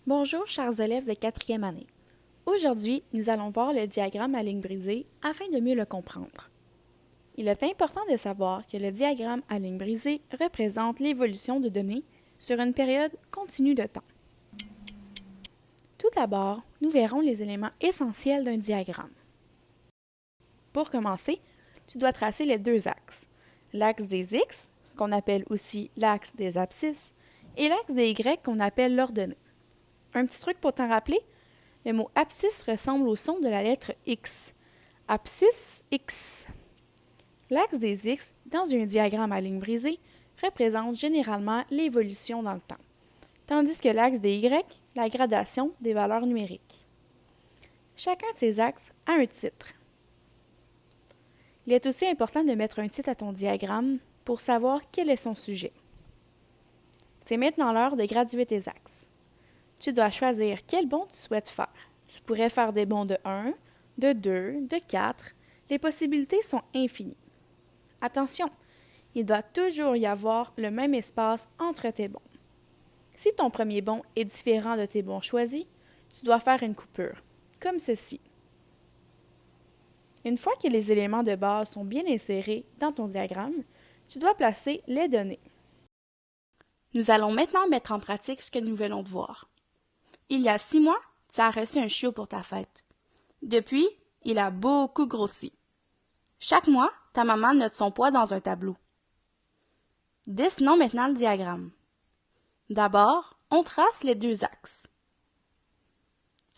Bonjour chers élèves de 4e année. Aujourd'hui, nous allons voir le diagramme à ligne brisée afin de mieux le comprendre. Il est important de savoir que le diagramme à ligne brisée représente l'évolution de données sur une période continue de temps. Tout d'abord, nous verrons les éléments essentiels d'un diagramme. Pour commencer, tu dois tracer les deux axes, l'axe des X, qu'on appelle aussi l'axe des abscisses, et l'axe des Y qu'on appelle l'ordonnée. Un petit truc pour t'en rappeler, le mot abscisse ressemble au son de la lettre X. Abscisse X. L'axe des X, dans un diagramme à ligne brisée, représente généralement l'évolution dans le temps, tandis que l'axe des Y, la gradation des valeurs numériques. Chacun de ces axes a un titre. Il est aussi important de mettre un titre à ton diagramme pour savoir quel est son sujet. C'est maintenant l'heure de graduer tes axes. Tu dois choisir quel bond tu souhaites faire. Tu pourrais faire des bonds de 1, de 2, de 4. Les possibilités sont infinies. Attention, il doit toujours y avoir le même espace entre tes bonds. Si ton premier bond est différent de tes bonds choisis, tu dois faire une coupure, comme ceci. Une fois que les éléments de base sont bien insérés dans ton diagramme, tu dois placer les données. Nous allons maintenant mettre en pratique ce que nous venons de voir. Il y a 6 mois, tu as reçu un chiot pour ta fête. Depuis, il a beaucoup grossi. Chaque mois, ta maman note son poids dans un tableau. Dessinons maintenant le diagramme. D'abord, on trace les deux axes.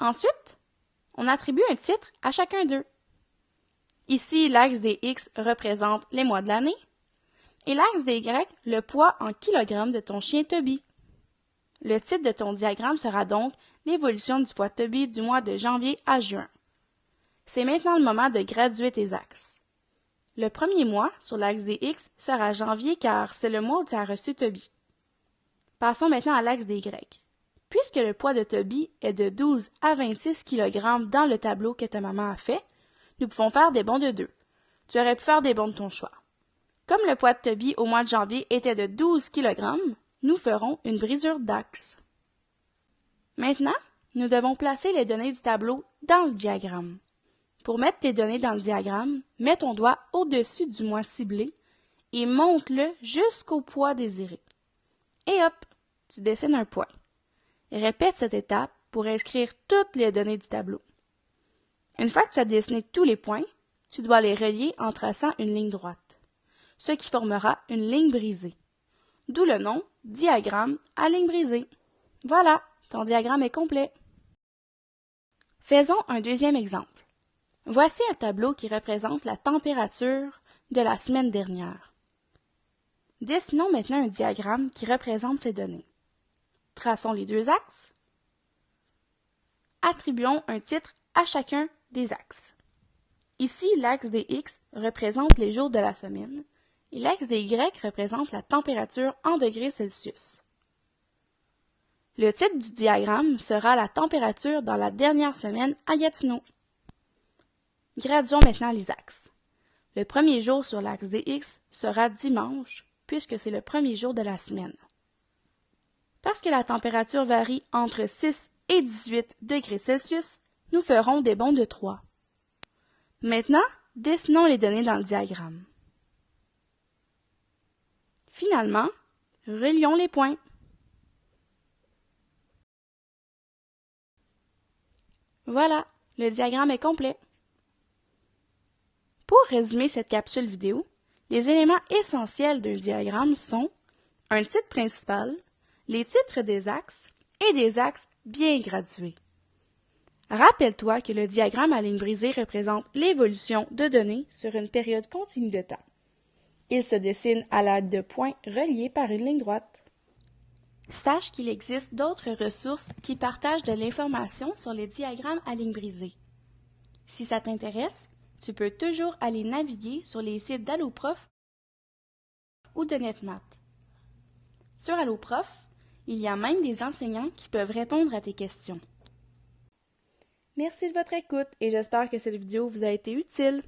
Ensuite, on attribue un titre à chacun d'eux. Ici, l'axe des X représente les mois de l'année et l'axe des Y, le poids en kilogrammes de ton chien Toby. Le titre de ton diagramme sera donc l'évolution du poids Toby du mois de janvier à juin. C'est maintenant le moment de graduer tes axes. Le premier mois, sur l'axe des X, sera janvier car c'est le mois où tu as reçu Toby. Passons maintenant à l'axe des Y. Puisque le poids de Toby est de 12 à 26 kg dans le tableau que ta maman a fait, nous pouvons faire des bonds de 2. Tu aurais pu faire des bonds de ton choix. Comme le poids de Toby au mois de janvier était de 12 kg, nous ferons une brisure d'axe. Maintenant, nous devons placer les données du tableau dans le diagramme. Pour mettre tes données dans le diagramme, mets ton doigt au-dessus du mois ciblé et monte-le jusqu'au poids désiré. Et hop, tu dessines un point. Répète cette étape pour inscrire toutes les données du tableau. Une fois que tu as dessiné tous les points, tu dois les relier en traçant une ligne droite, ce qui formera une ligne brisée. D'où le nom diagramme à ligne brisée. Voilà, ton diagramme est complet. Faisons un deuxième exemple. Voici un tableau qui représente la température de la semaine dernière. Dessinons maintenant un diagramme qui représente ces données. Traçons les deux axes. Attribuons un titre à chacun des axes. Ici, l'axe des X représente les jours de la semaine et l'axe des Y représente la température en degrés Celsius. Le titre du diagramme sera la température dans la dernière semaine à Gatineau. Graduons maintenant les axes. Le premier jour sur l'axe des X sera dimanche, puisque c'est le premier jour de la semaine. Parce que la température varie entre 6 et 18 degrés Celsius, nous ferons des bonds de 3. Maintenant, dessinons les données dans le diagramme. Finalement, relions les points. Voilà, le diagramme est complet. Pour résumer cette capsule vidéo, les éléments essentiels d'un diagramme sont un titre principal, les titres des axes et des axes bien gradués. Rappelle-toi que le diagramme à ligne brisée représente l'évolution de données sur une période continue de temps. Il se dessine à l'aide de points reliés par une ligne droite. Sache qu'il existe d'autres ressources qui partagent de l'information sur les diagrammes à ligne brisée. Si ça t'intéresse, tu peux toujours aller naviguer sur les sites d'AlloProf ou de NetMath. Sur AlloProf, il y a même des enseignants qui peuvent répondre à tes questions. Merci de votre écoute et j'espère que cette vidéo vous a été utile.